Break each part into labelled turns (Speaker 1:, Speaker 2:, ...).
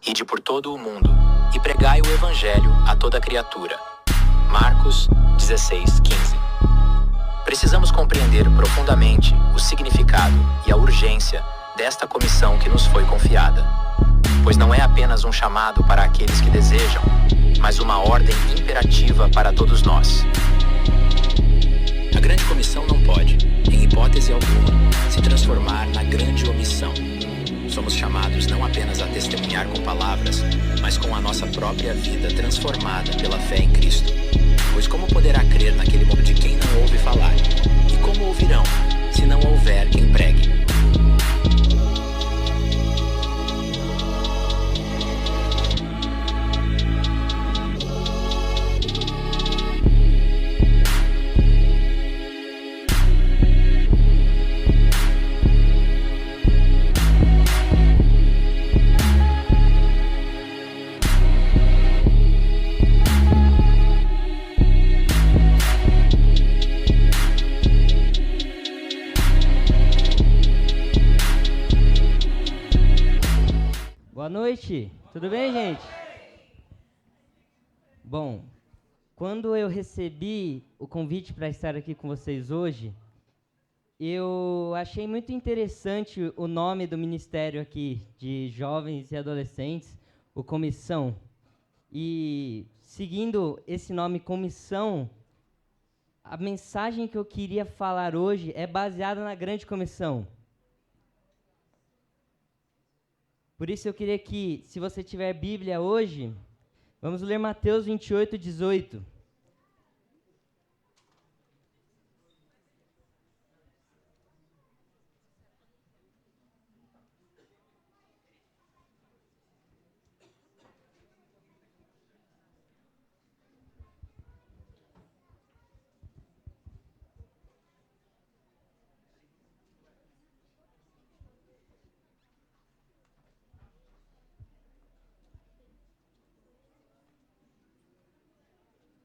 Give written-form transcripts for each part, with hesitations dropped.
Speaker 1: Ide por todo o mundo e pregai o evangelho a toda criatura. Marcos 16:15. Precisamos compreender profundamente o significado e a urgência desta comissão que nos foi confiada, pois não é apenas um chamado para aqueles que desejam, mas uma ordem imperativa para todos nós. A grande comissão não pode, em hipótese alguma, se transformar na grande omissão. Somos chamados não apenas a testemunhar com palavras, mas com a nossa própria vida transformada pela fé em Cristo. Pois como poderá crer naquele mundo de quem não ouve falar? E como ouvirão, se não houver quem pregue?
Speaker 2: Boa noite, tudo bem, gente? Bom, quando eu recebi o convite para estar aqui com vocês hoje, eu achei muito interessante o nome do ministério aqui de jovens e adolescentes, o Comissão. E seguindo esse nome Comissão, a mensagem que eu queria falar hoje é baseada na Grande Comissão. Por isso eu queria que, se você tiver Bíblia hoje, vamos ler Mateus 28:18.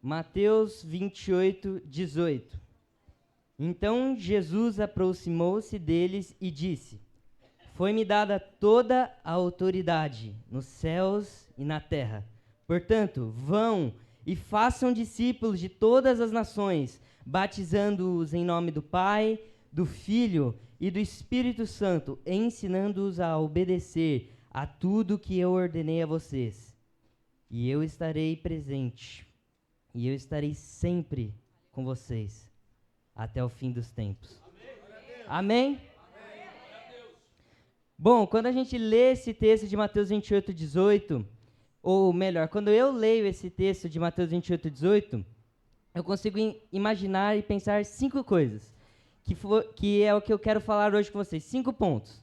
Speaker 2: Mateus 28:18. Então Jesus aproximou-se deles e disse: Foi-me dada toda a autoridade nos céus e na terra. Portanto, vão e façam discípulos de todas as nações, batizando-os em nome do Pai, do Filho e do Espírito Santo, ensinando-os a obedecer a tudo que eu ordenei a vocês. E eu estarei presente. E eu estarei sempre com vocês, até o fim dos tempos. Amém? Amém? Bom, quando a gente lê esse texto de Mateus 28:18, ou melhor, quando eu leio esse texto de Mateus 28:18, eu consigo imaginar e pensar 5 coisas, que é o que eu quero falar hoje com vocês, 5 pontos.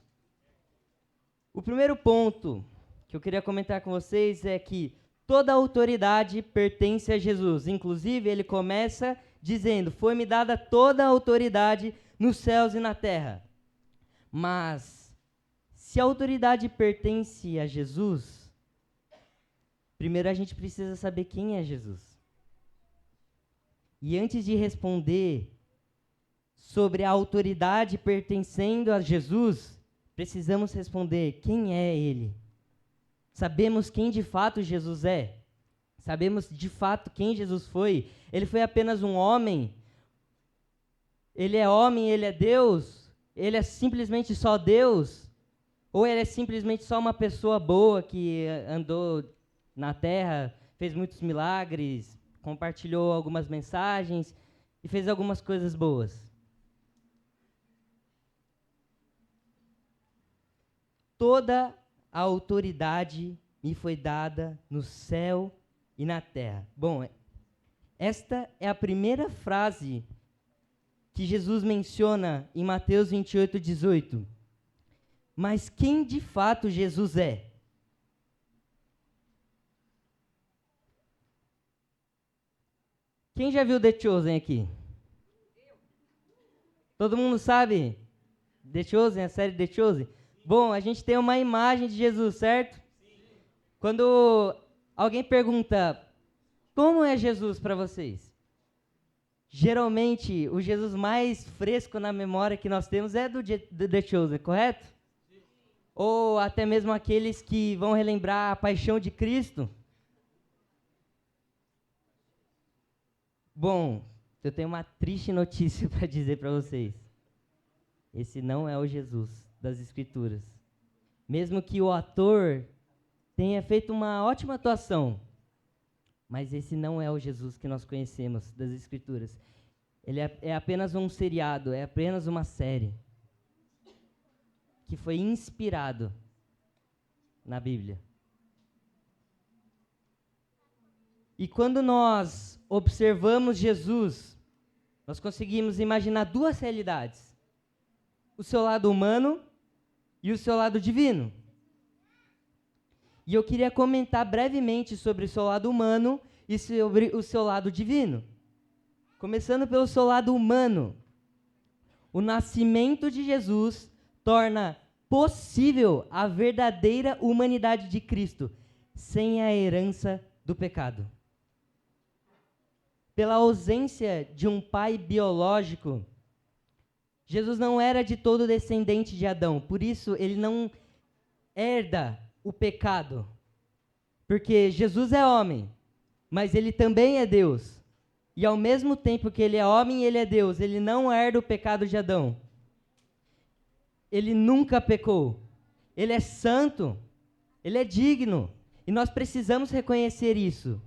Speaker 2: O primeiro ponto que eu queria comentar com vocês é que toda a autoridade pertence a Jesus. Inclusive, ele começa dizendo: Foi-me dada toda a autoridade nos céus e na terra. Mas, se a autoridade pertence a Jesus, primeiro a gente precisa saber quem é Jesus. E antes de responder sobre a autoridade pertencendo a Jesus, precisamos responder: quem é ele? Sabemos quem de fato Jesus é? Sabemos de fato quem Jesus foi? Ele foi apenas um homem? Ele é homem, ele é Deus? Ele é simplesmente só Deus? Ou ele é simplesmente só uma pessoa boa que andou na terra, fez muitos milagres, compartilhou algumas mensagens e fez algumas coisas boas? Toda a autoridade me foi dada no céu e na terra. Bom, esta é a primeira frase que Jesus menciona em Mateus 28:18. Mas quem de fato Jesus é? Quem já viu The Chosen aqui? Todo mundo sabe The Chosen, a série The Chosen? Bom, a gente tem uma imagem de Jesus, certo? Sim. Quando alguém pergunta, como é Jesus para vocês? Geralmente, o Jesus mais fresco na memória que nós temos é do The Chosen, correto? Sim. Ou até mesmo aqueles que vão relembrar a paixão de Cristo. Bom, eu tenho uma triste notícia para dizer para vocês. Esse não é o Jesus das Escrituras. Mesmo que o ator tenha feito uma ótima atuação, mas esse não é o Jesus que nós conhecemos das Escrituras. Ele é apenas um seriado, é apenas uma série que foi inspirado na Bíblia. E quando nós observamos Jesus, nós conseguimos imaginar duas realidades: o seu lado humano e o seu lado divino. E eu queria comentar brevemente sobre o seu lado humano e sobre o seu lado divino. Começando pelo seu lado humano. O nascimento de Jesus torna possível a verdadeira humanidade de Cristo, sem a herança do pecado. Pela ausência de um pai biológico, Jesus não era de todo descendente de Adão, por isso ele não herda o pecado. Porque Jesus é homem, mas ele também é Deus. E ao mesmo tempo que ele é homem e ele é Deus, ele não herda o pecado de Adão. Ele nunca pecou. Ele é santo. Ele é digno. E nós precisamos reconhecer isso.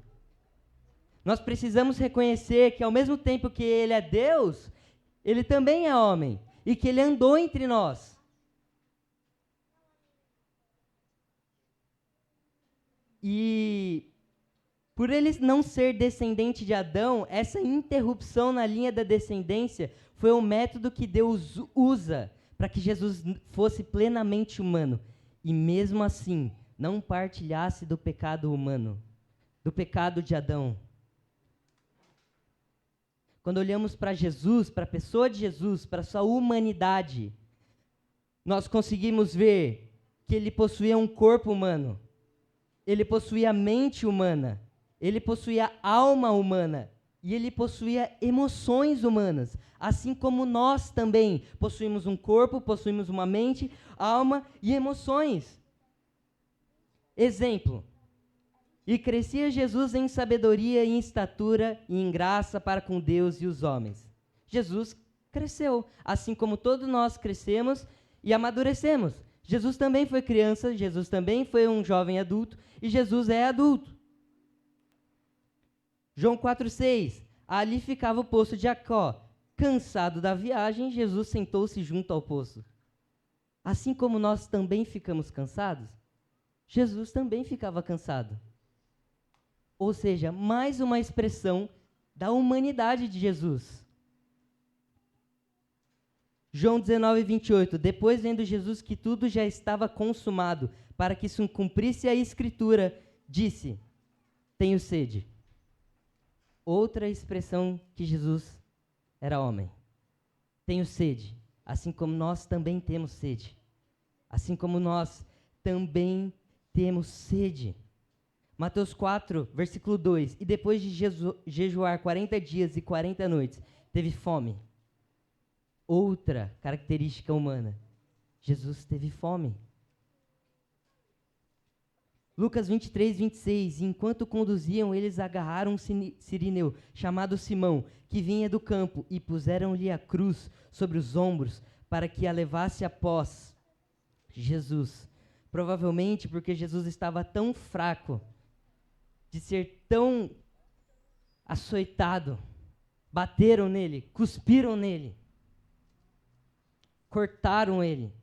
Speaker 2: Nós precisamos reconhecer que ao mesmo tempo que ele é Deus, ele também é homem. E que ele andou entre nós. E por ele não ser descendente de Adão, essa interrupção na linha da descendência foi um método que Deus usa para que Jesus fosse plenamente humano e mesmo assim não partilhasse do pecado humano, do pecado de Adão. Quando olhamos para Jesus, para a pessoa de Jesus, para a sua humanidade, nós conseguimos ver que ele possuía um corpo humano, ele possuía mente humana, ele possuía alma humana e ele possuía emoções humanas, assim como nós também possuímos um corpo, possuímos uma mente, alma e emoções. Exemplo: e crescia Jesus em sabedoria e em estatura e em graça para com Deus e os homens. Jesus cresceu, assim como todos nós crescemos e amadurecemos. Jesus também foi criança, Jesus também foi um jovem adulto e Jesus é adulto. João 4,6, ali ficava o poço de Jacó. Cansado da viagem, Jesus sentou-se junto ao poço. Assim como nós também ficamos cansados, Jesus também ficava cansado. Ou seja, mais uma expressão da humanidade de Jesus. João 19:28, depois vendo Jesus que tudo já estava consumado, para que se cumprisse a Escritura, disse: tenho sede. Outra expressão que Jesus era homem. Tenho sede, assim como nós também temos sede. Assim como nós também temos sede. Mateus 4, versículo 2. E depois de jejuar 40 dias e 40 noites, teve fome. Outra característica humana. Jesus teve fome. Lucas 23:26, enquanto conduziam, eles agarraram um cirineu, chamado Simão, que vinha do campo, e puseram-lhe a cruz sobre os ombros, para que a levasse após Jesus. Provavelmente porque Jesus estava tão fraco, de ser tão açoitado, bateram nele, cuspiram nele, cortaram ele,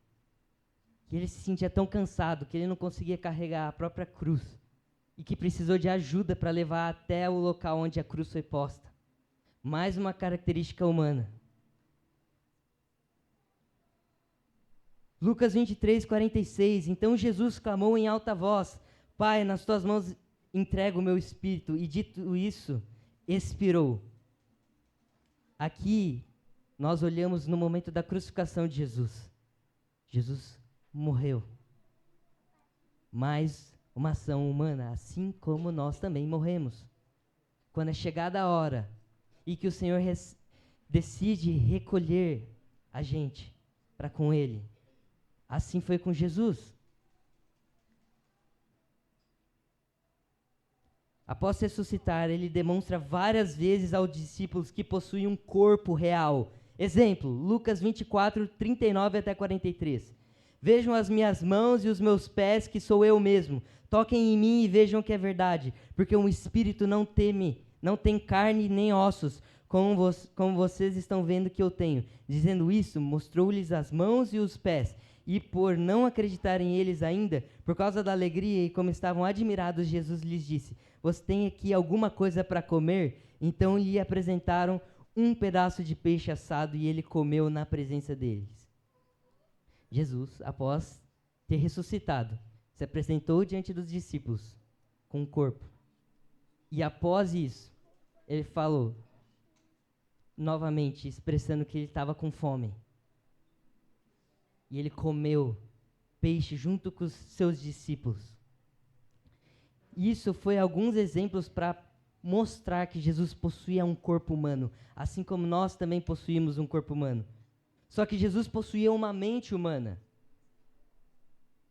Speaker 2: que ele se sentia tão cansado que ele não conseguia carregar a própria cruz e que precisou de ajuda para levar até o local onde a cruz foi posta. Mais uma característica humana. Lucas 23:46, então Jesus clamou em alta voz: Pai, nas tuas mãos entrego o meu espírito, e dito isso, expirou. Aqui nós olhamos no momento da crucificação de Jesus. Jesus morreu. Mais uma ação humana, assim como nós também morremos. Quando é chegada a hora e que o Senhor decide recolher a gente para com Ele, Assim foi com Jesus. Após ressuscitar, ele demonstra várias vezes aos discípulos que possuem um corpo real. Exemplo, Lucas 24, 39 até 43. Vejam as minhas mãos e os meus pés, que sou eu mesmo. Toquem em mim e vejam que é verdade, porque um espírito não tem carne nem ossos, como vocês estão vendo que eu tenho. Dizendo isso, mostrou-lhes as mãos e os pés. E por não acreditarem eles ainda, por causa da alegria e como estavam admirados, Jesus lhes disse: você tem aqui alguma coisa para comer? Então lhe apresentaram um pedaço de peixe assado e ele comeu na presença deles. Jesus, após ter ressuscitado, se apresentou diante dos discípulos com o corpo. E após isso, ele falou, novamente, expressando que ele estava com fome. E ele comeu peixe junto com os seus discípulos. Isso foi alguns exemplos para mostrar que Jesus possuía um corpo humano, assim como nós também possuímos um corpo humano. Só que Jesus possuía uma mente humana.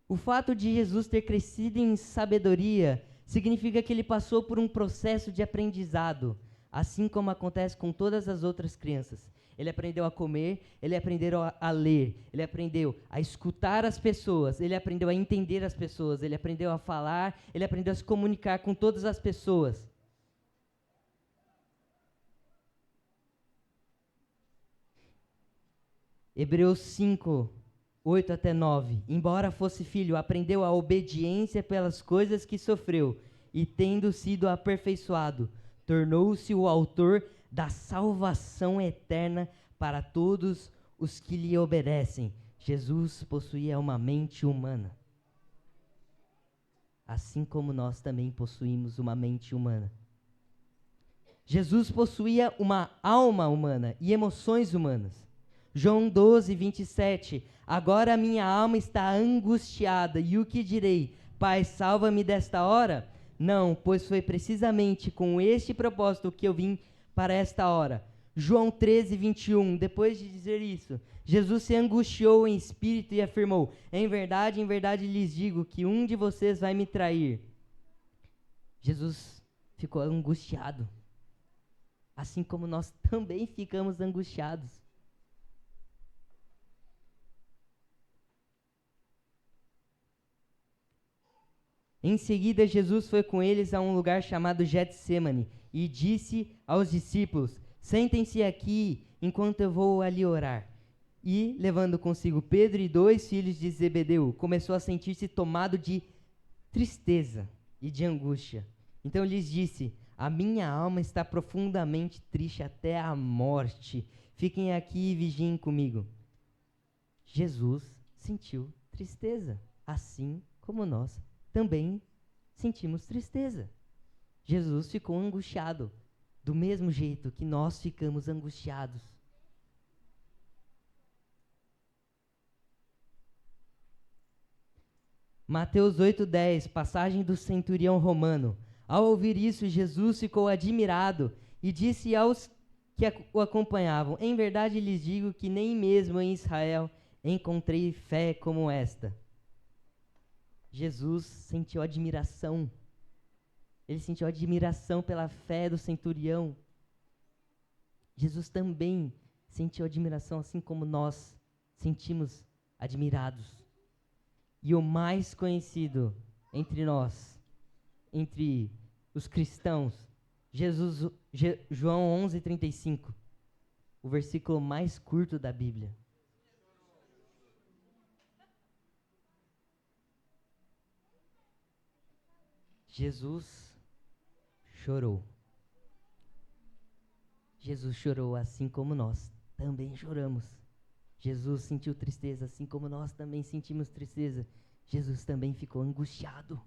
Speaker 2: O fato de Jesus ter crescido em sabedoria significa que ele passou por um processo de aprendizado, assim como acontece com todas as outras crianças. Ele aprendeu a comer, ele aprendeu a ler, ele aprendeu a escutar as pessoas, ele aprendeu a entender as pessoas, ele aprendeu a falar, ele aprendeu a se comunicar com todas as pessoas. Hebreus 5, 8 até 9. Embora fosse filho, aprendeu a obediência pelas coisas que sofreu, e tendo sido aperfeiçoado, tornou-se o autor da salvação eterna para todos os que lhe obedecem. Jesus possuía uma mente humana, assim como nós também possuímos uma mente humana. Jesus possuía uma alma humana e emoções humanas. João 12, 27. Agora a minha alma está angustiada, e o que direi? Pai, salva-me desta hora? Não, pois foi precisamente com este propósito que eu vim para esta hora. João 13, 21. Depois de dizer isso, Jesus se angustiou em espírito e afirmou: em verdade lhes digo que um de vocês vai me trair. Jesus ficou angustiado, assim como nós também ficamos angustiados. Em seguida, Jesus foi com eles a um lugar chamado Getsêmani e disse aos discípulos: sentem-se aqui enquanto eu vou ali orar. E, levando consigo Pedro e 2 filhos de Zebedeu, começou a sentir-se tomado de tristeza e de angústia. Então lhes disse: a minha alma está profundamente triste até a morte. Fiquem aqui e vigiem comigo. Jesus sentiu tristeza, assim como nós também sentimos tristeza. Jesus ficou angustiado, do mesmo jeito que nós ficamos angustiados. Mateus 8:10, passagem do centurião romano. Ao ouvir isso, Jesus ficou admirado e disse aos que o acompanhavam: em verdade lhes digo que nem mesmo em Israel encontrei fé como esta. Jesus sentiu admiração. Ele sentiu admiração pela fé do centurião. Jesus também sentiu admiração, assim como nós sentimos admirados. E o mais conhecido entre nós, entre os cristãos, João 11:35, o versículo mais curto da Bíblia. Jesus chorou. Jesus chorou assim como nós também choramos. Jesus sentiu tristeza assim como nós também sentimos tristeza. Jesus também ficou angustiado.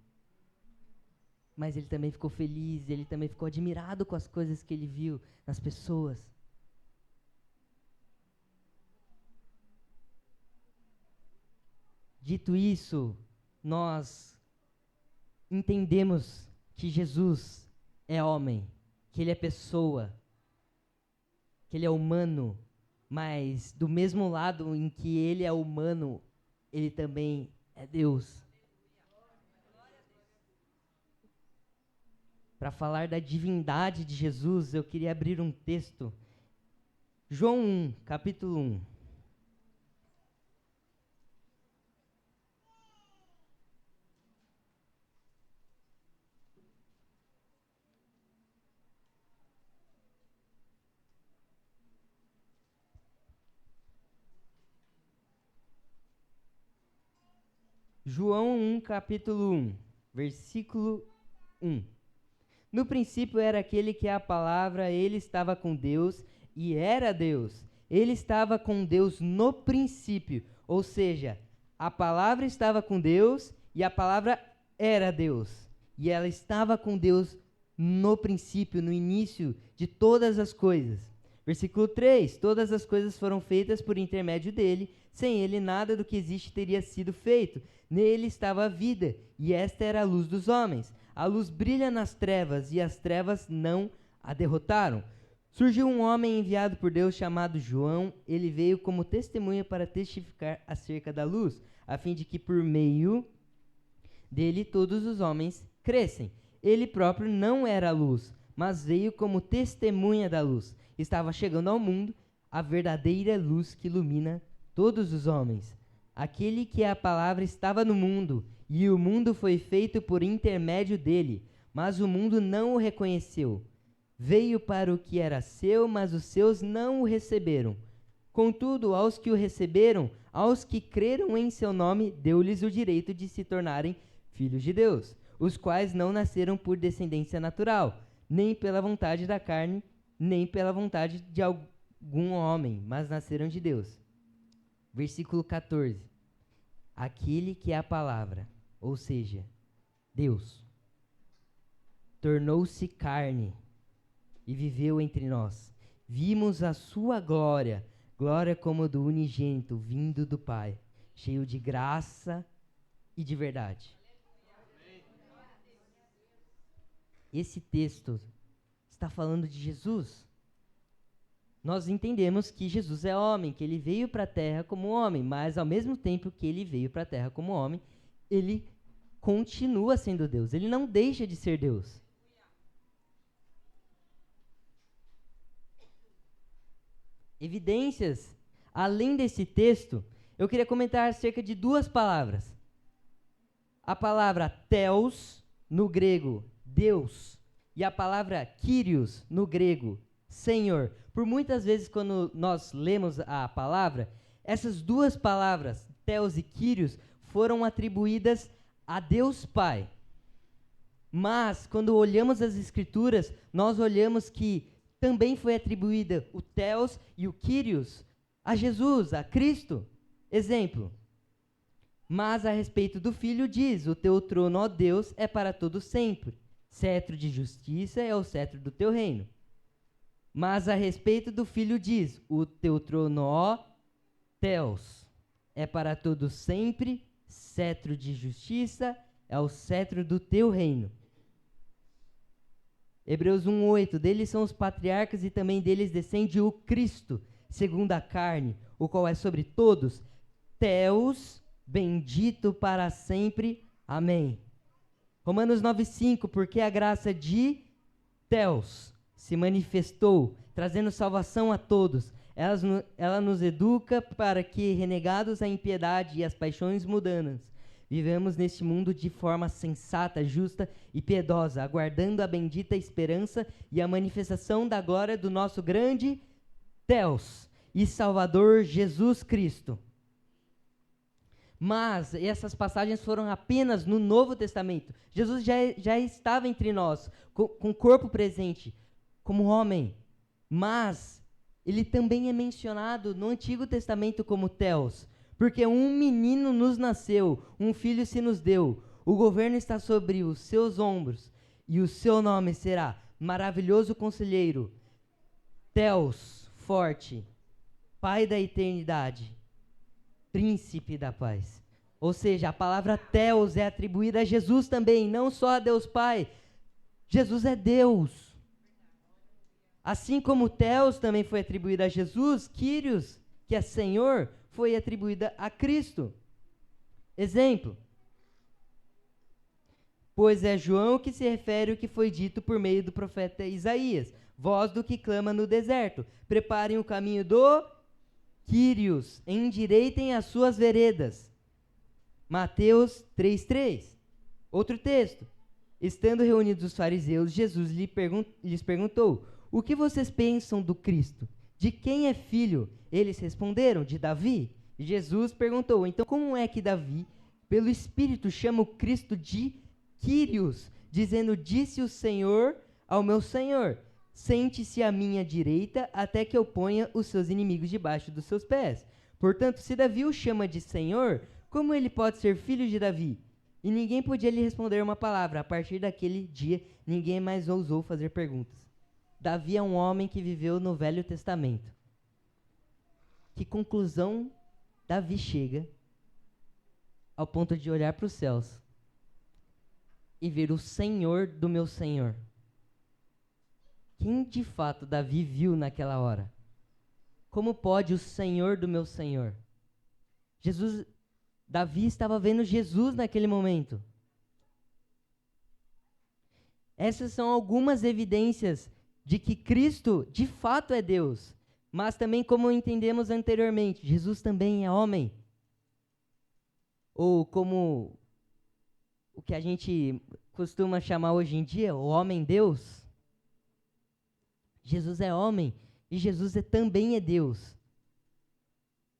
Speaker 2: Mas ele também ficou feliz, ele também ficou admirado com as coisas que ele viu nas pessoas. Dito isso, nós entendemos que Jesus é homem, que ele é pessoa, que ele é humano, mas do mesmo lado em que ele é humano, ele também é Deus. Para falar da divindade de Jesus, eu queria abrir um texto. João 1, capítulo 1. João 1, capítulo 1, versículo 1. No princípio era aquele que é a palavra, ele estava com Deus e era Deus. Ele estava com Deus no princípio, ou seja, a palavra estava com Deus e a palavra era Deus. E ela estava com Deus no princípio, no início de todas as coisas. Versículo 3, todas as coisas foram feitas por intermédio dele, sem ele nada do que existe teria sido feito. Nele estava a vida, e esta era a luz dos homens. A luz brilha nas trevas, e as trevas não a derrotaram. Surgiu um homem enviado por Deus chamado João. Ele veio como testemunha para testificar acerca da luz, a fim de que por meio dele todos os homens crescem. Ele próprio não era a luz, mas veio como testemunha da luz. Estava chegando ao mundo a verdadeira luz que ilumina todos os homens. Aquele que é a palavra estava no mundo, e o mundo foi feito por intermédio dele, mas o mundo não o reconheceu. Veio para o que era seu, mas os seus não o receberam. Contudo, aos que o receberam, aos que creram em seu nome, deu-lhes o direito de se tornarem filhos de Deus, os quais não nasceram por descendência natural, nem pela vontade da carne, nem pela vontade de algum homem, mas nasceram de Deus. Versículo 14. Aquele que é a palavra, ou seja, Deus, tornou-se carne e viveu entre nós. Vimos a sua glória, glória como do unigênito, vindo do Pai, cheio de graça e de verdade. Esse texto está falando de Jesus. Nós entendemos que Jesus é homem, que ele veio para a terra como homem, mas ao mesmo tempo que ele veio para a terra como homem, ele continua sendo Deus, ele não deixa de ser Deus. Evidências, além desse texto, eu queria comentar acerca de duas palavras. A palavra theos, no grego, Deus, e a palavra Kyrios, no grego, Senhor. Por muitas vezes, quando nós lemos a palavra, essas duas palavras, Theos e Kyrios, foram atribuídas a Deus Pai. Mas, quando olhamos as Escrituras, nós olhamos que também foi atribuída o Theos e o Kyrios a Jesus, a Cristo. Exemplo. Mas a respeito do Filho diz, o teu trono, ó Deus, é para todo sempre. Cetro de justiça é o cetro do teu reino. Mas a respeito do Filho diz, o teu trono, ó Theos, é para todo sempre, cetro de justiça é o cetro do teu reino. Hebreus 1:8, deles são os patriarcas e também deles descende o Cristo, segundo a carne, o qual é sobre todos, Theos, bendito para sempre. Amém. Romanos 9:5, porque a graça de Theos se manifestou, trazendo salvação a todos. Ela nos educa para que, renegados a impiedade e as paixões mundanas, vivemos neste mundo de forma sensata, justa e piedosa, aguardando a bendita esperança e a manifestação da glória do nosso grande Theos e Salvador Jesus Cristo. Mas essas passagens foram apenas no Novo Testamento. Jesus já estava entre nós, com o corpo presente, como homem. Mas ele também é mencionado no Antigo Testamento como Theos, porque um menino nos nasceu, um filho se nos deu. O governo está sobre os seus ombros, e o seu nome será Maravilhoso Conselheiro, Theos, Forte, Pai da Eternidade, Príncipe da Paz. Ou seja, a palavra Theos é atribuída a Jesus também, não só a Deus Pai. Jesus é Deus. Assim como Theos também foi atribuída a Jesus, Kyrios, que é Senhor, foi atribuída a Cristo. Exemplo. Pois é João que se refere ao que foi dito por meio do profeta Isaías. Voz do que clama no deserto. Preparem o caminho do Quírios, endireitem as suas veredas. Mateus 3:3. Outro texto. Estando reunidos os fariseus, Jesus lhes perguntou: o que vocês pensam do Cristo? De quem é filho? Eles responderam: de Davi. E Jesus perguntou: então como é que Davi, pelo Espírito, chama o Cristo de Quírios, dizendo: disse o Senhor ao meu Senhor, sente-se à minha direita até que eu ponha os seus inimigos debaixo dos seus pés. Portanto, se Davi o chama de Senhor, como ele pode ser filho de Davi? E ninguém podia lhe responder uma palavra. A partir daquele dia, ninguém mais ousou fazer perguntas. Davi é um homem que viveu no Velho Testamento. Que conclusão Davi chega ao ponto de olhar para os céus e ver o Senhor do meu Senhor? Quem de fato Davi viu naquela hora? Como pode o Senhor do meu Senhor? Davi estava vendo Jesus naquele momento. Essas são algumas evidências de que Cristo de fato é Deus. Mas também, como entendemos anteriormente, Jesus também é homem. Ou como o que a gente costuma chamar hoje em dia, o homem-Deus. Jesus é homem e Jesus também é Deus.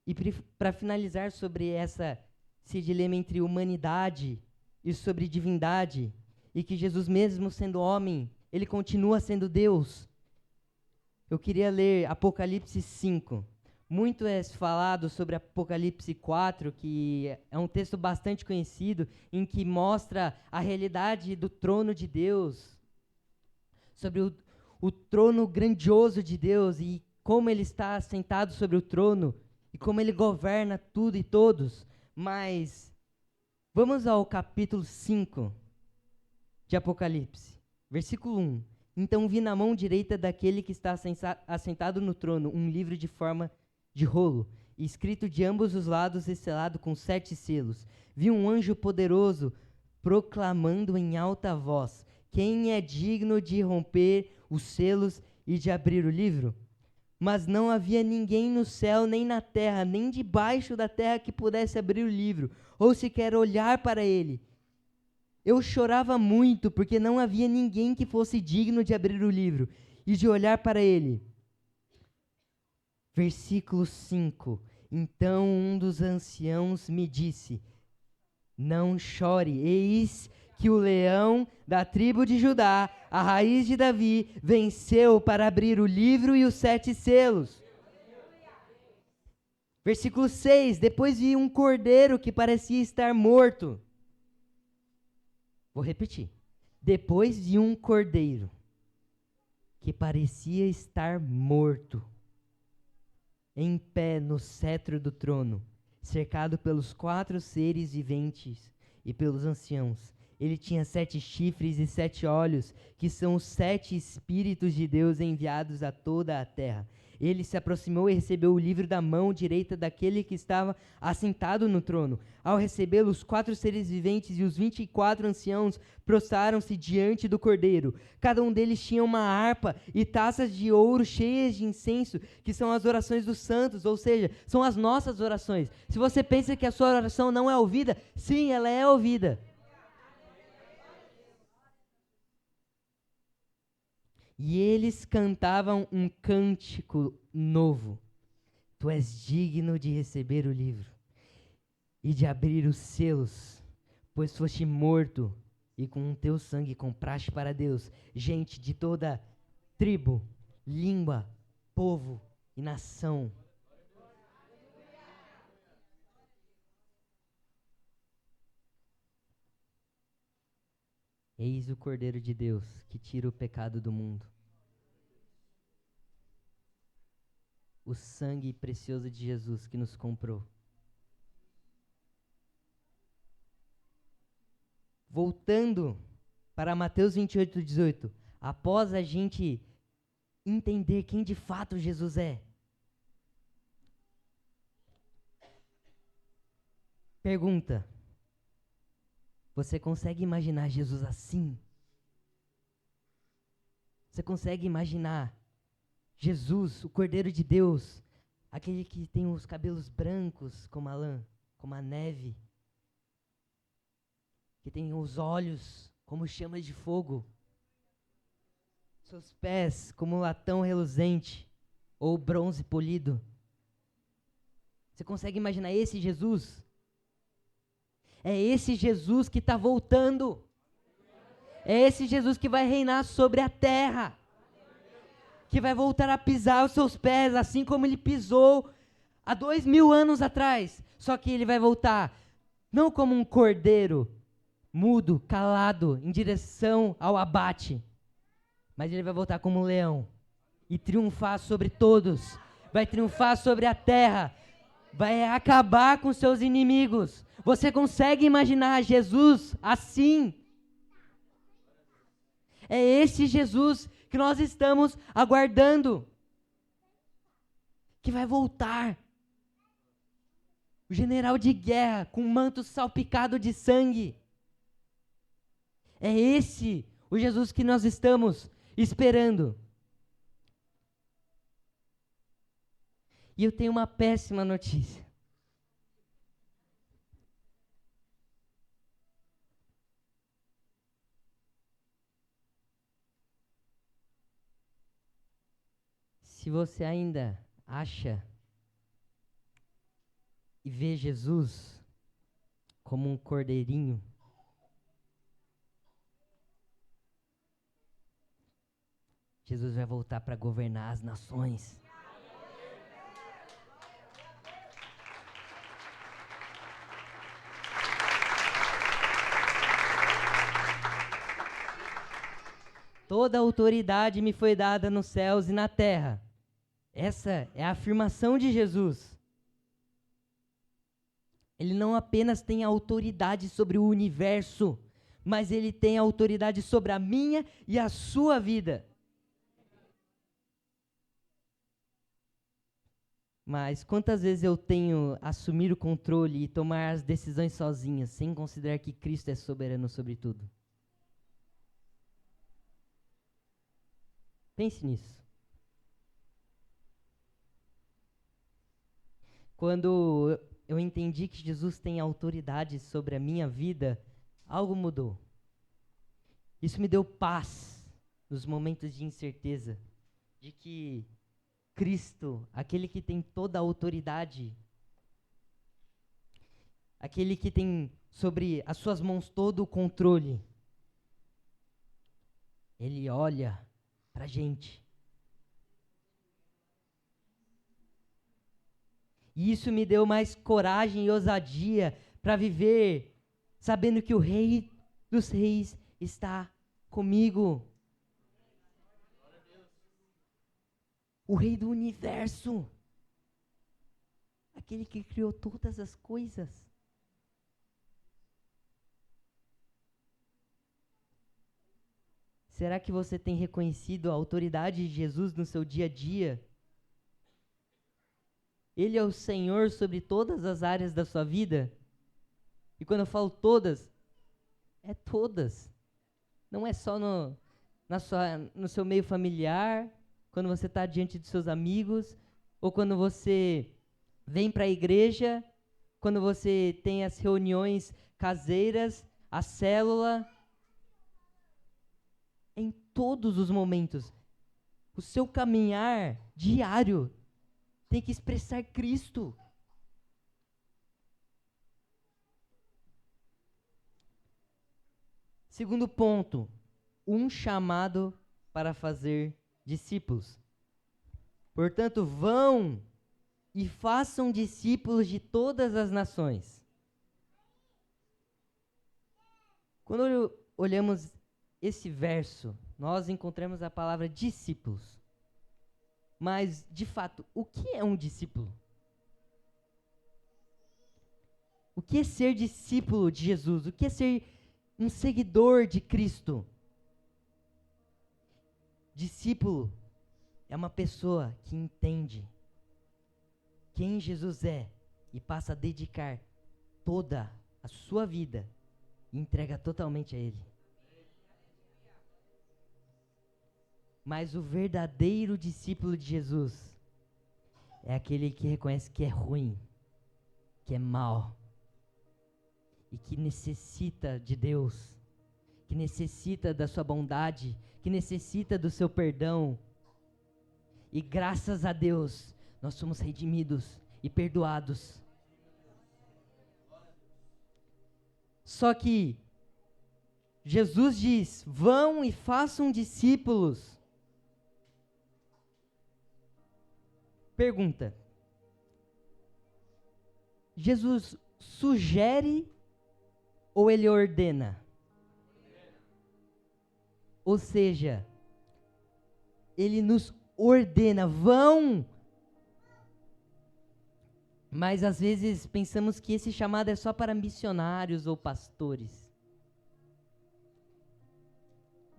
Speaker 2: E para finalizar sobre esse dilema entre humanidade e sobre divindade, e que Jesus mesmo sendo homem, ele continua sendo Deus, eu queria ler Apocalipse 5. Muito é falado sobre Apocalipse 4, que é um texto bastante conhecido, em que mostra a realidade do trono de Deus, sobre o trono grandioso de Deus e como ele está sentado sobre o trono e como ele governa tudo e todos. Mas vamos ao capítulo 5 de Apocalipse, versículo 1. Então vi na mão direita daquele que está assentado no trono um livro de forma de rolo, escrito de ambos os lados e selado com 7 selos. Vi um anjo poderoso proclamando em alta voz: quem é digno de romper os selos e de abrir o livro? Mas não havia ninguém no céu, nem na terra, nem debaixo da terra que pudesse abrir o livro, ou sequer olhar para ele. Eu chorava muito, porque não havia ninguém que fosse digno de abrir o livro e de olhar para ele. Versículo 5. Então um dos anciãos me disse: não chore, eis que o leão da tribo de Judá, a raiz de Davi, venceu para abrir o livro e os 7 selos. Versículo 6. Depois vi um cordeiro que parecia estar morto. Vou repetir. Depois vi um cordeiro que parecia estar morto, em pé no cetro do trono, cercado pelos 4 seres viventes e pelos anciãos. Ele tinha 7 chifres e 7 olhos, que são os 7 Espíritos de Deus enviados a toda a terra. Ele se aproximou e recebeu o livro da mão direita daquele que estava assentado no trono. Ao recebê-lo, os 4 seres viventes e os 24 anciãos prostraram-se diante do cordeiro. Cada um deles tinha uma harpa e taças de ouro cheias de incenso, que são as orações dos santos, ou seja, são as nossas orações. Se você pensa que a sua oração não é ouvida, sim, ela é ouvida. E eles cantavam um cântico novo. Tu és digno de receber o livro e de abrir os selos, pois foste morto e com o teu sangue compraste para Deus gente de toda tribo, língua, povo e nação. Eis o Cordeiro de Deus, que tira o pecado do mundo. O sangue precioso de Jesus que nos comprou. Voltando para Mateus 28:18, após a gente entender quem de fato Jesus é, pergunta: Você consegue imaginar Jesus assim? Você consegue imaginar Jesus, o Cordeiro de Deus, aquele que tem os cabelos brancos como a lã, como a neve, que tem os olhos como chamas de fogo, seus pés como latão reluzente ou bronze polido? Você consegue imaginar esse Jesus? É esse Jesus que está voltando. É esse Jesus que vai reinar sobre a terra. Que vai voltar a pisar os seus pés, assim como ele pisou há 2000 anos atrás. Só que ele vai voltar, não como um cordeiro, mudo, calado, em direção ao abate. Mas ele vai voltar como um leão. E triunfar sobre todos. Vai triunfar sobre a terra. Vai acabar com seus inimigos. Você consegue imaginar Jesus assim? É esse Jesus que nós estamos aguardando, que vai voltar. O general de guerra com manto salpicado de sangue. É esse o Jesus que nós estamos esperando. E eu tenho uma péssima notícia. Se você ainda acha e vê Jesus como um cordeirinho, Jesus vai voltar para governar as nações. Toda autoridade me foi dada nos céus e na terra. Essa é a afirmação de Jesus. Ele não apenas tem autoridade sobre o universo, mas ele tem autoridade sobre a minha e a sua vida. Mas quantas vezes eu tenho assumir o controle e tomar as decisões sozinhas, sem considerar que Cristo é soberano sobre tudo? Pense nisso. Quando eu entendi que Jesus tem autoridade sobre a minha vida, algo mudou. Isso me deu paz nos momentos de incerteza, de que Cristo, aquele que tem toda a autoridade, aquele que tem sobre as suas mãos todo o controle, ele olha para a gente. E isso me deu mais coragem e ousadia para viver, sabendo que o Rei dos Reis está comigo. O Rei do Universo. Aquele que criou todas as coisas. Será que você tem reconhecido a autoridade de Jesus no seu dia a dia? Ele é o Senhor sobre todas as áreas da sua vida? E quando eu falo todas, é todas. Não é só no seu meio familiar, quando você está diante dos seus amigos, ou quando você vem para a igreja, quando você tem as reuniões caseiras, a célula. Em todos os momentos. O seu caminhar diário tem que expressar Cristo. Segundo ponto, um chamado para fazer discípulos. Portanto, vão e façam discípulos de todas as nações. Quando olhamos esse verso, nós encontramos a palavra discípulos. Mas, de fato, o que é um discípulo? O que é ser discípulo de Jesus? O que é ser um seguidor de Cristo? Discípulo é uma pessoa que entende quem Jesus é e passa a dedicar toda a sua vida e entrega totalmente a Ele. Mas o verdadeiro discípulo de Jesus é aquele que reconhece que é ruim, que é mau, e que necessita de Deus, que necessita da sua bondade, que necessita do seu perdão. E graças a Deus, nós somos redimidos e perdoados. Só que Jesus diz: vão e façam discípulos. Pergunta: Jesus sugere ou ele ordena? Ou seja, ele nos ordena, vão. Mas às vezes pensamos que esse chamado é só para missionários ou pastores.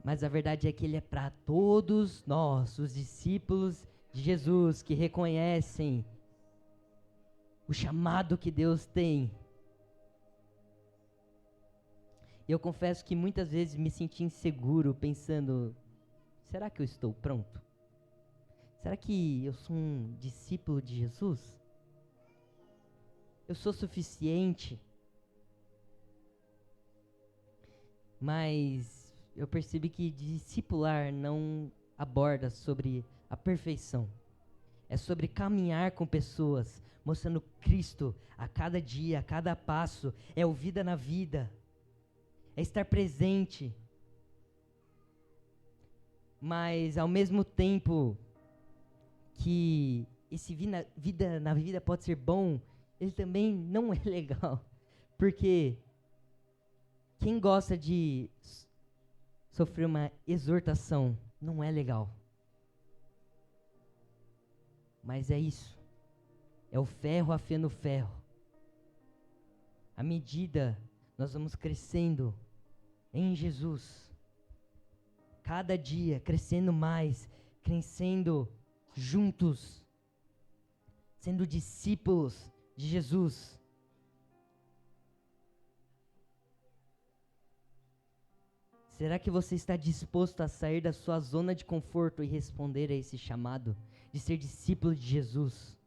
Speaker 2: Mas a verdade é que ele é para todos nós, os discípulos de Jesus, que reconhecem o chamado que Deus tem. Eu confesso que muitas vezes me senti inseguro, pensando: será que eu estou pronto? Será que eu sou um discípulo de Jesus? Eu sou suficiente? Mas eu percebi que discipular não aborda sobre a perfeição. É sobre caminhar com pessoas, mostrando Cristo a cada dia, a cada passo. É o vida na vida. É estar presente. Mas ao mesmo tempo que esse vida na vida pode ser bom, ele também não é legal. Porque quem gosta de sofrer uma exortação não é legal. Mas é isso. É o ferro afiando o ferro. À medida nós vamos crescendo em Jesus, cada dia crescendo mais, crescendo juntos, sendo discípulos de Jesus. Será que você está disposto a sair da sua zona de conforto e responder a esse chamado de ser discípulo de Jesus?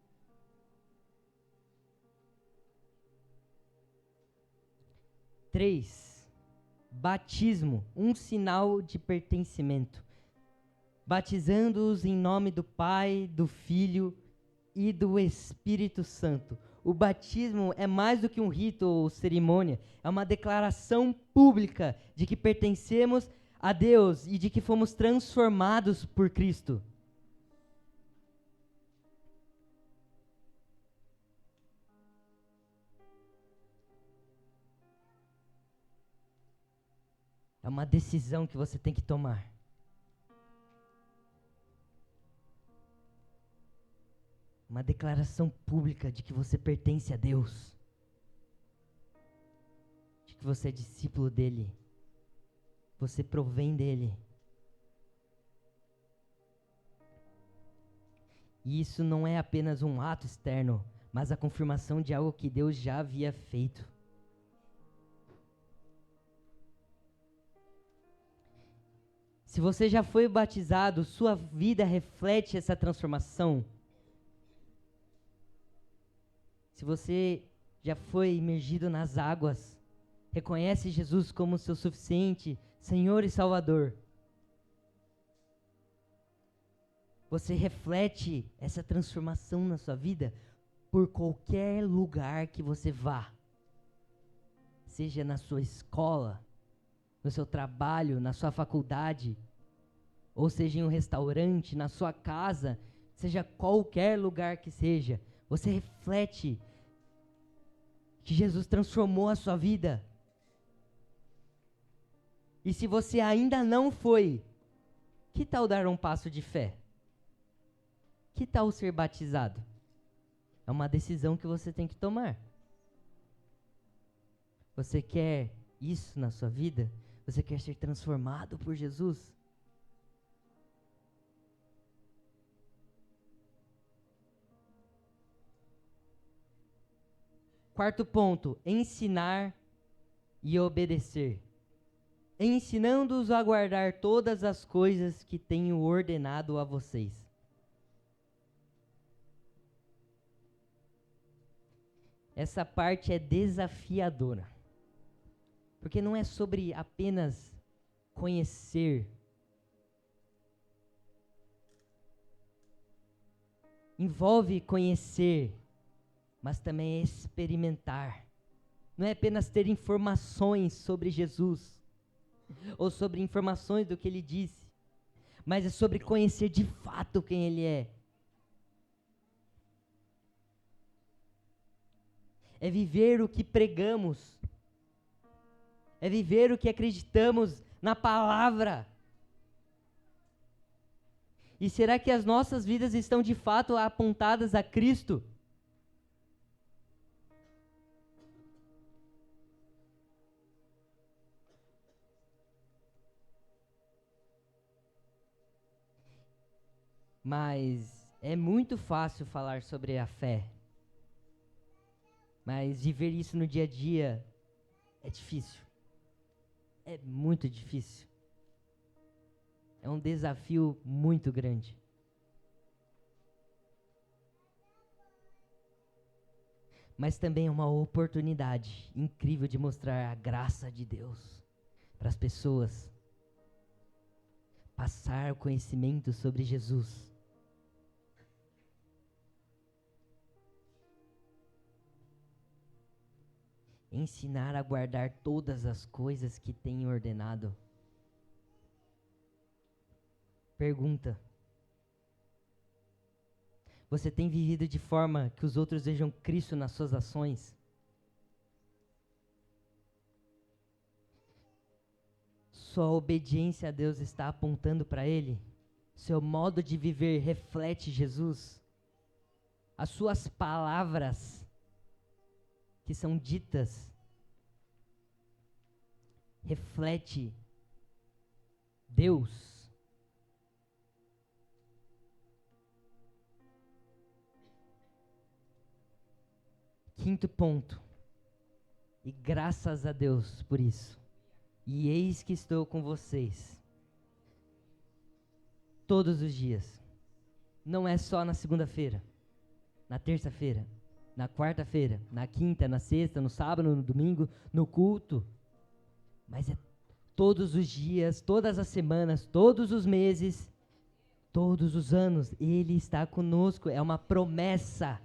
Speaker 2: Três, batismo, um sinal de pertencimento. Batizando-os em nome do Pai, do Filho e do Espírito Santo. O batismo é mais do que um rito ou cerimônia, é uma declaração pública de que pertencemos a Deus e de que fomos transformados por Cristo. É uma decisão que você tem que tomar. Uma declaração pública de que você pertence a Deus. De que você é discípulo dele. Você provém dele. E isso não é apenas um ato externo, mas a confirmação de algo que Deus já havia feito. Se você já foi batizado, sua vida reflete essa transformação. Se você já foi imergido nas águas, reconhece Jesus como seu suficiente Senhor e Salvador, você reflete essa transformação na sua vida por qualquer lugar que você vá. Seja na sua escola, no seu trabalho, na sua faculdade, ou seja em um restaurante, na sua casa, seja qualquer lugar que seja, você reflete que Jesus transformou a sua vida. E se você ainda não foi, que tal dar um passo de fé? Que tal ser batizado? É uma decisão que você tem que tomar. Você quer isso na sua vida? Você quer ser transformado por Jesus? Quarto ponto, ensinar e obedecer, ensinando-os a guardar todas as coisas que tenho ordenado a vocês. Essa parte é desafiadora, porque não é sobre apenas conhecer. Envolve conhecer, mas também experimentar. Não é apenas ter informações sobre Jesus, ou sobre informações do que ele disse, mas é sobre conhecer de fato quem ele é. É viver o que pregamos, é viver o que acreditamos na palavra. E será que as nossas vidas estão de fato apontadas a Cristo? Mas é muito fácil falar sobre a fé. Mas viver isso no dia a dia é difícil. É muito difícil. É um desafio muito grande. Mas também é uma oportunidade incrível de mostrar a graça de Deus para as pessoas. Passar o conhecimento sobre Jesus. Ensinar a guardar todas as coisas que tenho ordenado. Pergunta: você tem vivido de forma que os outros vejam Cristo nas suas ações? Sua obediência a Deus está apontando para Ele? Seu modo de viver reflete Jesus? As suas palavras que são ditas reflete Deus? Quinto ponto, e graças a Deus por isso. E eis que estou com vocês todos os dias. Não é só na segunda-feira, na terça-feira, na quarta-feira, na quinta, na sexta, no sábado, no domingo, no culto. Mas é todos os dias, todas as semanas, todos os meses, todos os anos. Ele está conosco, é uma promessa.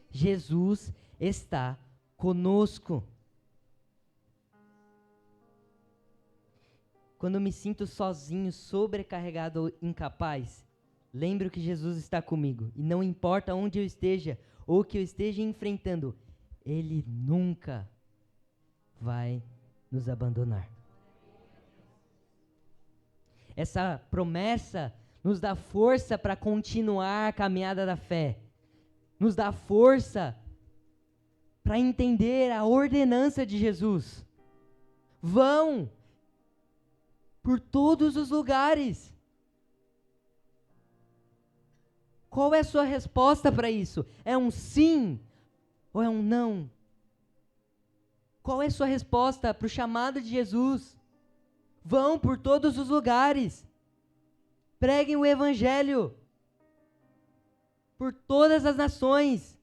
Speaker 2: Jesus está conosco. Quando eu me sinto sozinho, sobrecarregado ou incapaz, lembro que Jesus está comigo. E não importa onde eu esteja ou o que eu esteja enfrentando, Ele nunca vai nos abandonar. Essa promessa nos dá força para continuar a caminhada da fé. Nos dá força para entender a ordenança de Jesus. Vão por todos os lugares. Qual é a sua resposta para isso? É um sim ou é um não? Qual é a sua resposta para o chamado de Jesus? Vão por todos os lugares. Preguem o evangelho por todas as nações.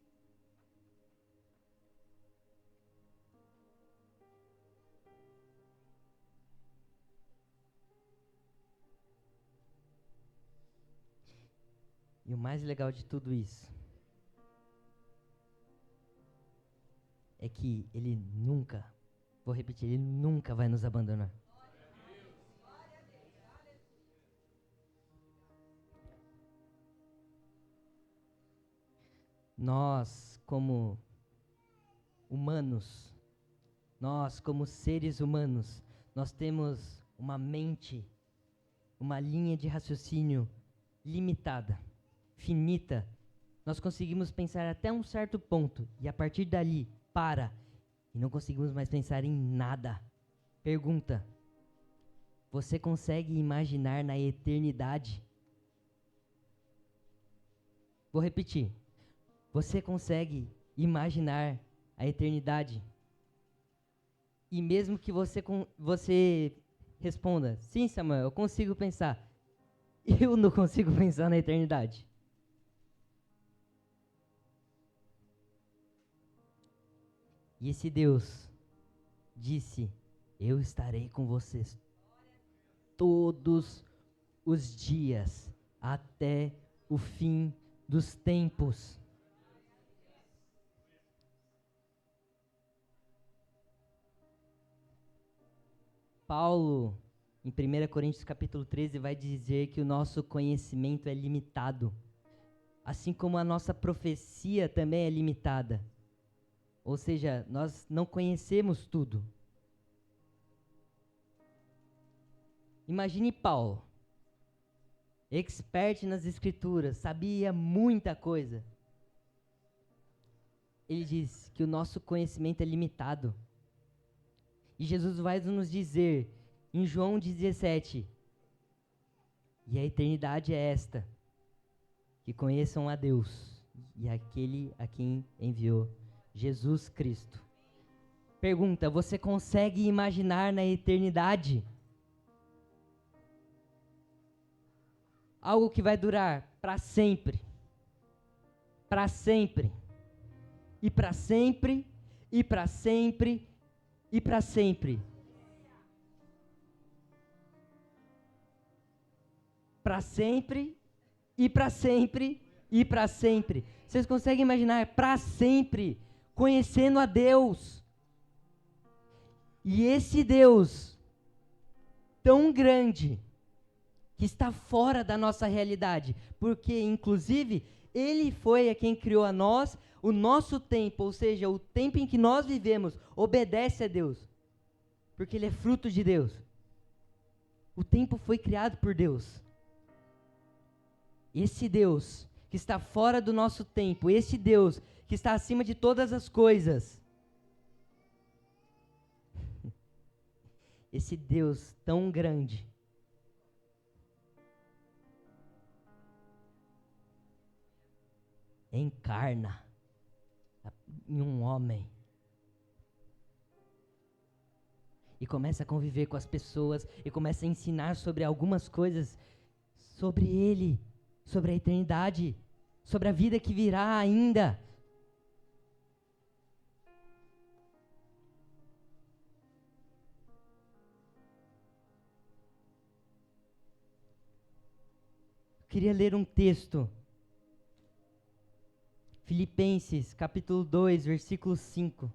Speaker 2: E o mais legal de tudo isso é que Ele nunca, vou repetir, Ele nunca vai nos abandonar. Nós, como humanos, nós, como seres humanos, nós temos uma mente, uma linha de raciocínio limitada, finita. Nós conseguimos pensar até um certo ponto e a partir dali, e não conseguimos mais pensar em nada. Pergunta: você consegue imaginar na eternidade? Vou repetir. Você consegue imaginar a eternidade? E mesmo que você responda, sim, Samuel, eu consigo pensar. Eu não consigo pensar na eternidade. E esse Deus disse, eu estarei com vocês todos os dias, até o fim dos tempos. Paulo, em 1 Coríntios capítulo 13, vai dizer que o nosso conhecimento é limitado, assim como a nossa profecia também é limitada. Ou seja, nós não conhecemos tudo. Imagine Paulo, expert nas escrituras, sabia muita coisa. Ele diz que o nosso conhecimento é limitado. E Jesus vai nos dizer, em João 17, e a eternidade é esta, que conheçam a Deus e aquele a quem enviou, Jesus Cristo. Pergunta, você consegue imaginar na eternidade algo que vai durar para sempre? Para sempre. E para sempre, e para sempre, e para sempre. Para sempre, e para sempre, e para sempre. Vocês conseguem imaginar para sempre, conhecendo a Deus? E esse Deus, tão grande, que está fora da nossa realidade, porque, inclusive, Ele foi a quem criou a nós, o nosso tempo, ou seja, o tempo em que nós vivemos, obedece a Deus, porque Ele é fruto de Deus. O tempo foi criado por Deus. Esse Deus que está fora do nosso tempo, esse Deus que está acima de todas as coisas, esse Deus tão grande, encarna em um homem e começa a conviver com as pessoas e começa a ensinar sobre algumas coisas, sobre Ele, sobre a eternidade, sobre a vida que virá ainda. Eu queria ler um texto, Filipenses capítulo 2, versículo 5.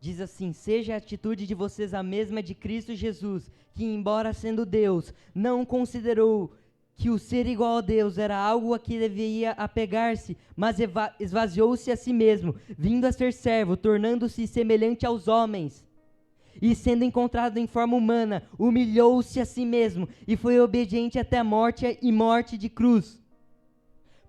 Speaker 2: Diz assim, seja a atitude de vocês a mesma de Cristo Jesus, que embora sendo Deus, não considerou que o ser igual a Deus era algo a que devia apegar-se, mas esvaziou-se a si mesmo, vindo a ser servo, tornando-se semelhante aos homens. E sendo encontrado em forma humana, humilhou-se a si mesmo, e foi obediente até a morte e morte de cruz.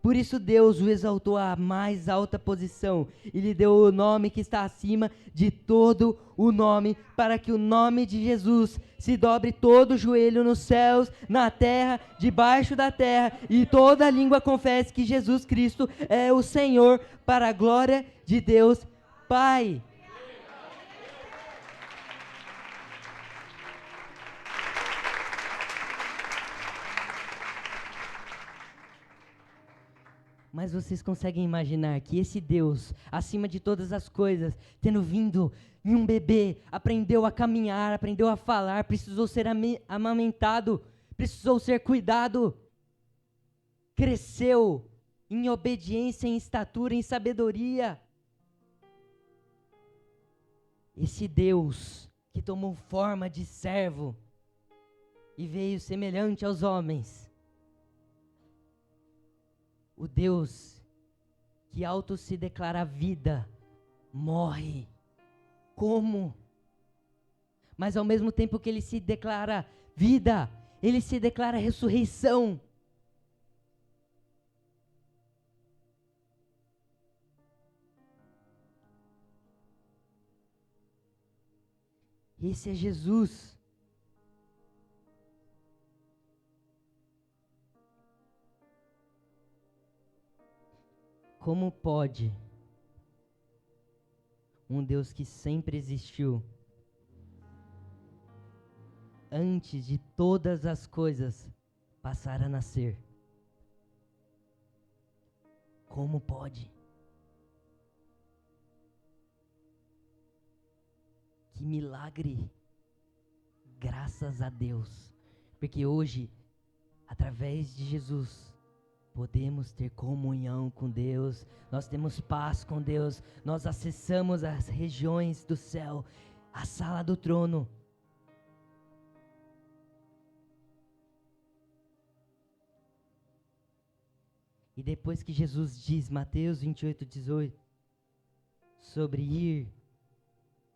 Speaker 2: Por isso Deus o exaltou à mais alta posição e lhe deu o nome que está acima de todo o nome, para que o nome de Jesus se dobre todo o joelho nos céus, na terra, debaixo da terra, e toda língua confesse que Jesus Cristo é o Senhor, para a glória de Deus Pai. Mas vocês conseguem imaginar que esse Deus, acima de todas as coisas, tendo vindo em um bebê, aprendeu a caminhar, aprendeu a falar, precisou ser amamentado, precisou ser cuidado, cresceu em obediência, em estatura, em sabedoria. Esse Deus que tomou forma de servo e veio semelhante aos homens. O Deus que auto se declara vida, morre. Como? Mas ao mesmo tempo que ele se declara vida, ele se declara ressurreição. Esse é Jesus. Como pode um Deus que sempre existiu, antes de todas as coisas, passar a nascer? Como pode? Que milagre! Graças a Deus, porque hoje, através de Jesus, podemos ter comunhão com Deus, nós temos paz com Deus, nós acessamos as regiões do céu, a sala do trono. E depois que Jesus diz, Mateus 28:18, sobre ir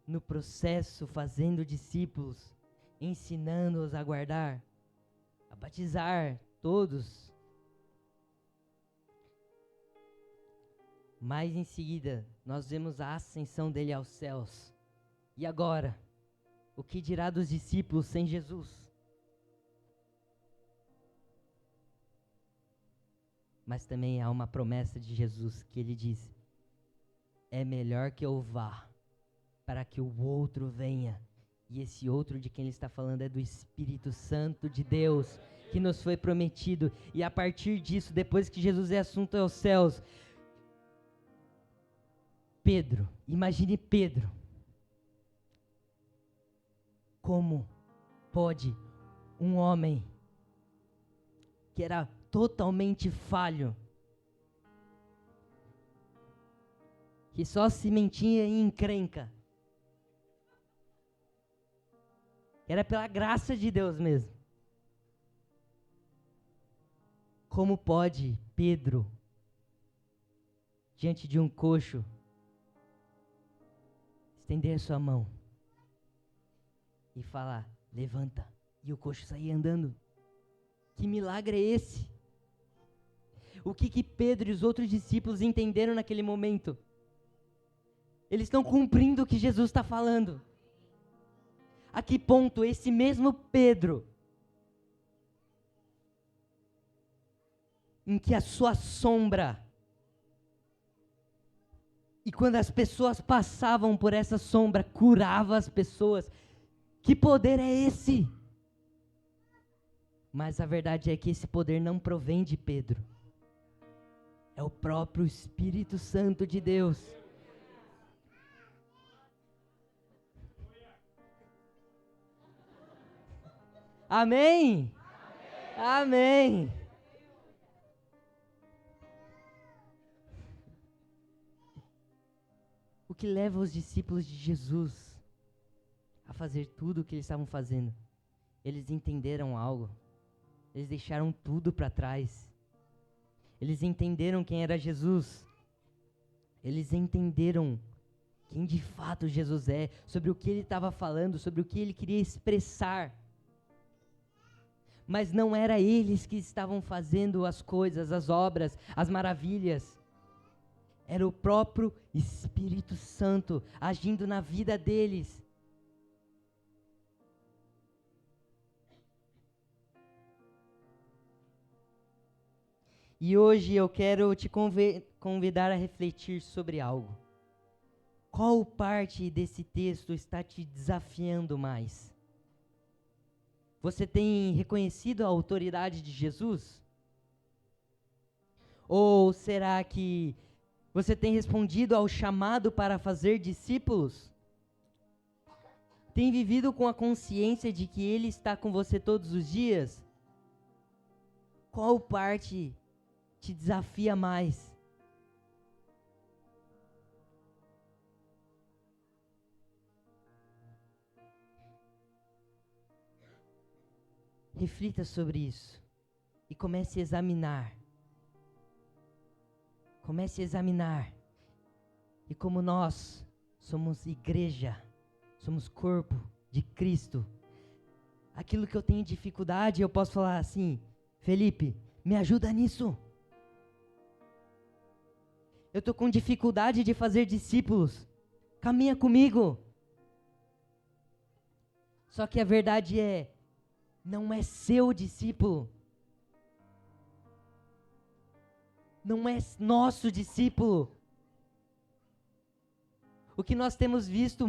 Speaker 2: no processo fazendo discípulos, ensinando-os a guardar, a batizar todos. Mas em seguida, nós vemos a ascensão dele aos céus. E agora, o que dirá dos discípulos sem Jesus? Mas também há uma promessa de Jesus que ele diz: é melhor que eu vá, para que o outro venha. E esse outro de quem ele está falando é do Espírito Santo de Deus, que nos foi prometido. E a partir disso, depois que Jesus é assunto aos céus, Pedro, imagine Pedro. Como pode um homem que era totalmente falho, que só se mentia em encrenca, era pela graça de Deus mesmo, como pode Pedro, diante de um coxo, estender a sua mão e falar, levanta, e o coxo sair andando? Que milagre é esse? O que Pedro e os outros discípulos entenderam naquele momento? Eles estão cumprindo o que Jesus está falando. A que ponto esse mesmo Pedro, em que a sua sombra, e quando as pessoas passavam por essa sombra, curava as pessoas. Que poder é esse? Mas a verdade é que esse poder não provém de Pedro. É o próprio Espírito Santo de Deus. Amém? Amém. O que leva os discípulos de Jesus a fazer tudo o que eles estavam fazendo? Eles entenderam algo. Eles deixaram tudo para trás. Eles entenderam quem era Jesus. Eles entenderam quem de fato Jesus é, sobre o que ele estava falando, sobre o que ele queria expressar. Mas não era eles que estavam fazendo as coisas, as obras, as maravilhas. Era o próprio Espírito Santo agindo na vida deles. E hoje eu quero te convidar a refletir sobre algo. Qual parte desse texto está te desafiando mais? Você tem reconhecido a autoridade de Jesus? Ou será que você tem respondido ao chamado para fazer discípulos? Tem vivido com a consciência de que Ele está com você todos os dias? Qual parte te desafia mais? Reflita sobre isso e comece a examinar. Comece a examinar. E como nós somos igreja, somos corpo de Cristo, aquilo que eu tenho dificuldade, eu posso falar assim: Felipe, me ajuda nisso. Eu estou com dificuldade de fazer discípulos. Caminha comigo. Só que a verdade é, não é seu discípulo. não é nosso discípulo. O que nós temos visto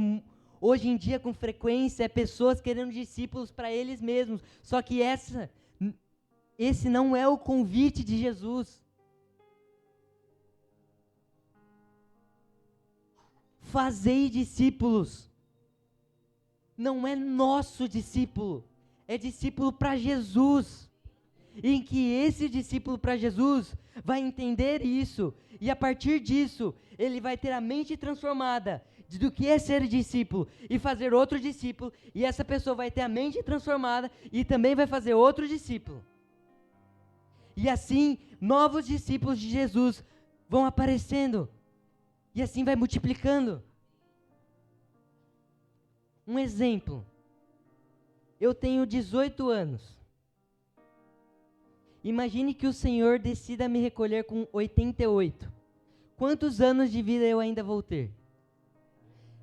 Speaker 2: hoje em dia com frequência é pessoas querendo discípulos para eles mesmos. Só que esse não é o convite de Jesus. Fazei discípulos. Não é nosso discípulo, é discípulo para Jesus. Em que esse discípulo para Jesus vai entender isso, e a partir disso, ele vai ter a mente transformada do que é ser discípulo e fazer outro discípulo, e essa pessoa vai ter a mente transformada e também vai fazer outro discípulo. E assim, novos discípulos de Jesus vão aparecendo, e assim vai multiplicando. Um exemplo, eu tenho 18 anos. Imagine que o Senhor decida me recolher com 88. Quantos anos de vida eu ainda vou ter?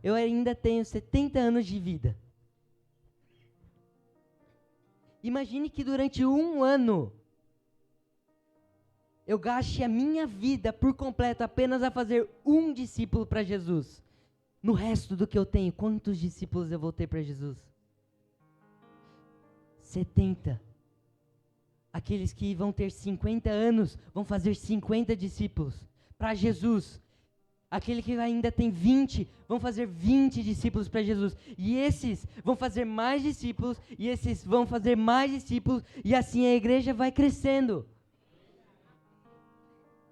Speaker 2: Eu ainda tenho 70 anos de vida. Imagine que durante um ano eu gaste a minha vida por completo apenas a fazer um discípulo para Jesus. No resto do que eu tenho, quantos discípulos eu vou ter para Jesus? 70. Aqueles que vão ter 50 anos vão fazer 50 discípulos para Jesus. Aquele que ainda tem 20 vão fazer 20 discípulos para Jesus. E esses vão fazer mais discípulos, e esses vão fazer mais discípulos, e assim a igreja vai crescendo.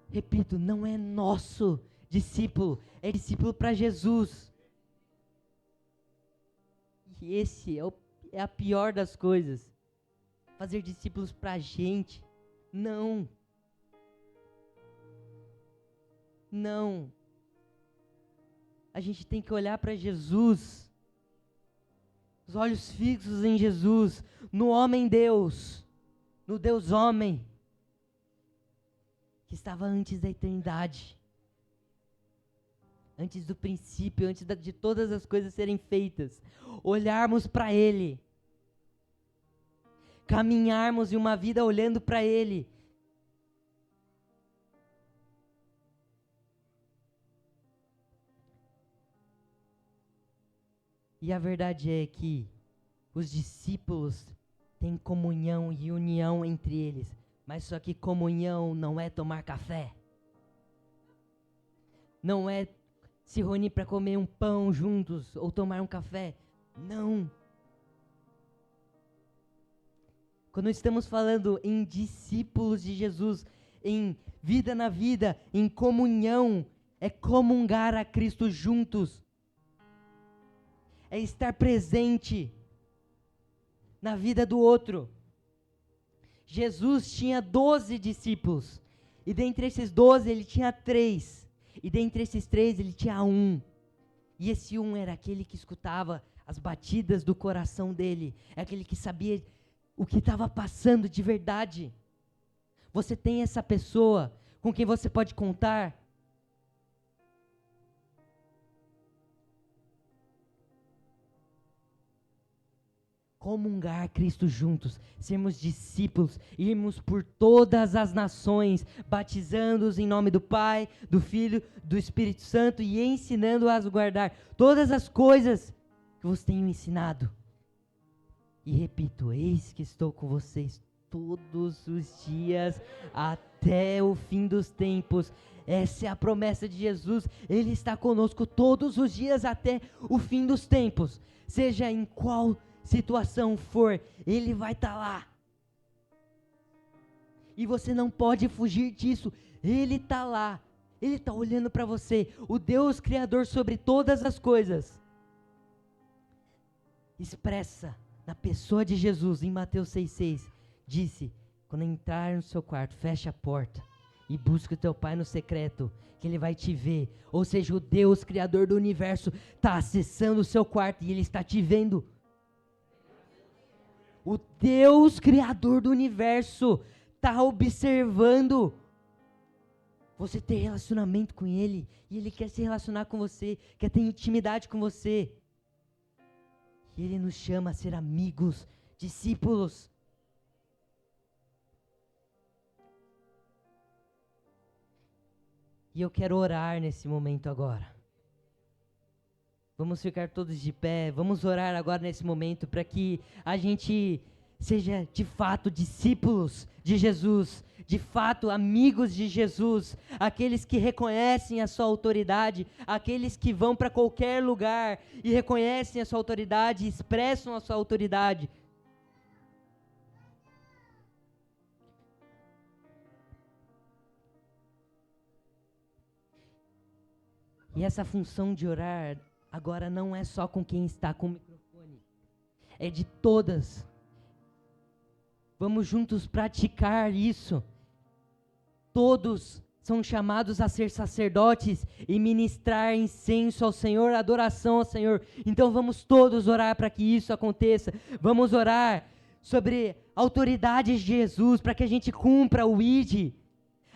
Speaker 2: Repito, não é nosso discípulo, é discípulo para Jesus. E esse é a pior das coisas. Fazer discípulos para a gente. Não. Não. A gente tem que olhar para Jesus. Os olhos fixos em Jesus, no homem Deus, no Deus homem, que estava antes da eternidade. Antes do princípio, antes de todas as coisas serem feitas, olharmos para Ele, caminharmos em uma vida olhando para Ele. E a verdade é que os discípulos têm comunhão e união entre eles, mas só que comunhão não é tomar café, não é se reunir para comer um pão juntos ou tomar um café. Não. Quando estamos falando em discípulos de Jesus, em vida na vida, em comunhão, é comungar a Cristo juntos. É estar presente na vida do outro. Jesus tinha 12 discípulos, e dentre esses 12 ele tinha 3. E dentre esses 3, ele tinha 1. E esse 1 era aquele que escutava as batidas do coração dele. É aquele que sabia o que estava passando de verdade. Você tem essa pessoa com quem você pode contar? Comungar Cristo juntos, sermos discípulos, irmos por todas as nações, batizando-os em nome do Pai, do Filho, do Espírito Santo e ensinando-as a guardar todas as coisas que vos tenho ensinado. E repito, eis que estou com vocês todos os dias até o fim dos tempos. Essa é a promessa de Jesus. Ele está conosco todos os dias até o fim dos tempos. Seja em qual situação for, Ele vai estar lá. E você não pode fugir disso. Ele está lá. Ele está olhando para você. O Deus Criador sobre todas as coisas expressa na pessoa de Jesus, em Mateus 6,6, disse: quando entrar no seu quarto, fecha a porta e busca o teu Pai no secreto, que Ele vai te ver. Ou seja, o Deus Criador do universo está acessando o seu quarto e Ele está te vendo. O Deus Criador do universo está observando você ter relacionamento com Ele, e Ele quer se relacionar com você, quer ter intimidade com você. E Ele nos chama a ser amigos, discípulos. E eu quero orar nesse momento agora. Vamos ficar todos de pé, vamos orar agora nesse momento para que a gente seja de fato discípulos de Jesus, de fato amigos de Jesus, aqueles que reconhecem a sua autoridade, aqueles que vão para qualquer lugar e reconhecem a sua autoridade, expressam a sua autoridade. E essa função de orar agora não é só com quem está com o microfone, é de todas. Vamos juntos praticar isso. Todos são chamados a ser sacerdotes e ministrar incenso ao Senhor, adoração ao Senhor. Então vamos todos orar para que isso aconteça. Vamos orar sobre a autoridade de Jesus, para que a gente cumpra o ID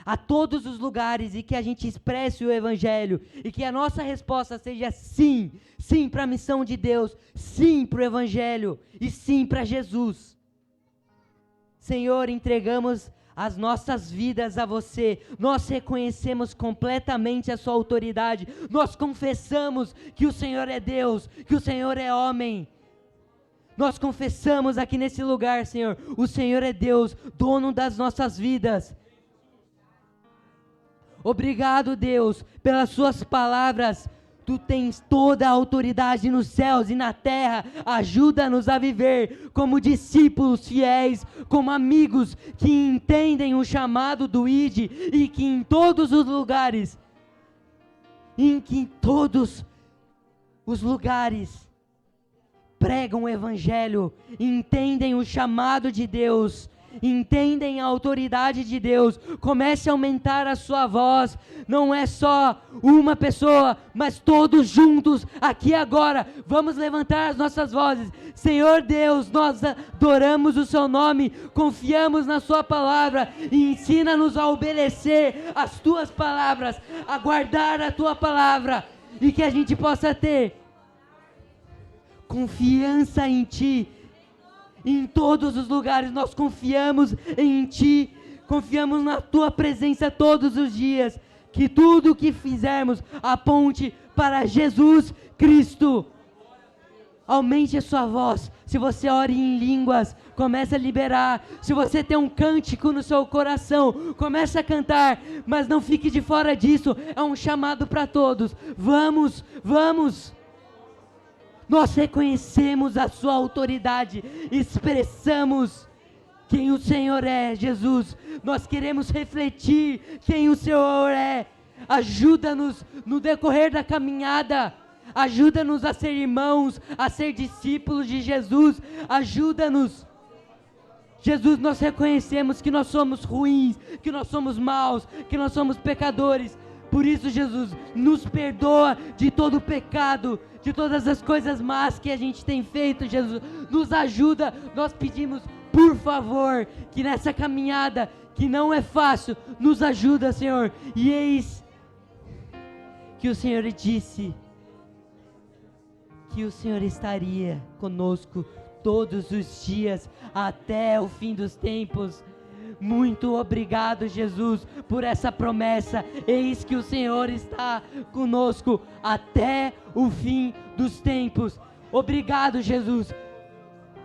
Speaker 2: a todos os lugares e que a gente expresse o Evangelho e que a nossa resposta seja sim, sim para a missão de Deus, sim para o Evangelho e sim para Jesus. Senhor, entregamos as nossas vidas a você, nós reconhecemos completamente a sua autoridade, nós confessamos que o Senhor é Deus, que o Senhor é homem. Nós confessamos aqui nesse lugar, Senhor, o Senhor é Deus, dono das nossas vidas. Obrigado, Deus, pelas suas palavras. Tu tens toda a autoridade nos céus e na terra. Ajuda-nos a viver como discípulos fiéis, como amigos que entendem o chamado do ID e que em todos os lugares, pregam o Evangelho, entendem o chamado de Deus, entendem a autoridade de Deus. Comece a aumentar a sua voz, não é só uma pessoa, mas todos juntos, aqui agora, vamos levantar as nossas vozes. Senhor Deus, nós adoramos o seu nome, confiamos na sua palavra, e ensina-nos a obedecer as tuas palavras, a guardar a tua palavra, e que a gente possa ter confiança em ti. Em todos os lugares nós confiamos em ti, confiamos na tua presença todos os dias, que tudo o que fizermos aponte para Jesus Cristo. Aumente a sua voz. Se você ora em línguas, comece a liberar. Se você tem um cântico no seu coração, comece a cantar, mas não fique de fora disso, é um chamado para todos. Vamos, vamos. Nós reconhecemos a sua autoridade, expressamos quem o Senhor é, Jesus. Nós queremos refletir quem o Senhor é. Ajuda-nos no decorrer da caminhada, ajuda-nos a ser irmãos, a ser discípulos de Jesus, ajuda-nos. Jesus, nós reconhecemos que nós somos ruins, que nós somos maus, que nós somos pecadores. Por isso, Jesus, nos perdoa de todo o pecado, de todas as coisas más que a gente tem feito, Jesus. Nos ajuda, nós pedimos, por favor, que nessa caminhada, que não é fácil, nos ajuda, Senhor. E eis que o Senhor disse que o Senhor estaria conosco todos os dias, até o fim dos tempos. Muito obrigado, Jesus, por essa promessa. Eis que o Senhor está conosco até o fim dos tempos. Obrigado, Jesus.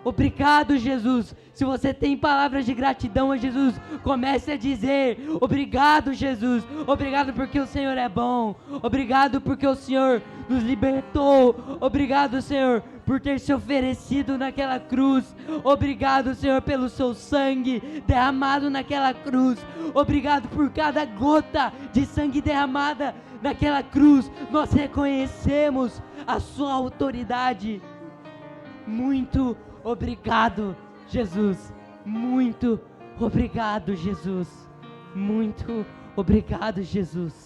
Speaker 2: Obrigado, Jesus. Se você tem palavras de gratidão a Jesus, comece a dizer: obrigado, Jesus. Obrigado porque o Senhor é bom. Obrigado porque o Senhor nos libertou. Obrigado, Senhor, por ter se oferecido naquela cruz. Obrigado, Senhor, pelo seu sangue derramado naquela cruz. Obrigado por cada gota de sangue derramada naquela cruz. Nós reconhecemos a sua autoridade. Muito obrigado, Jesus. Muito obrigado, Jesus. Muito obrigado, Jesus.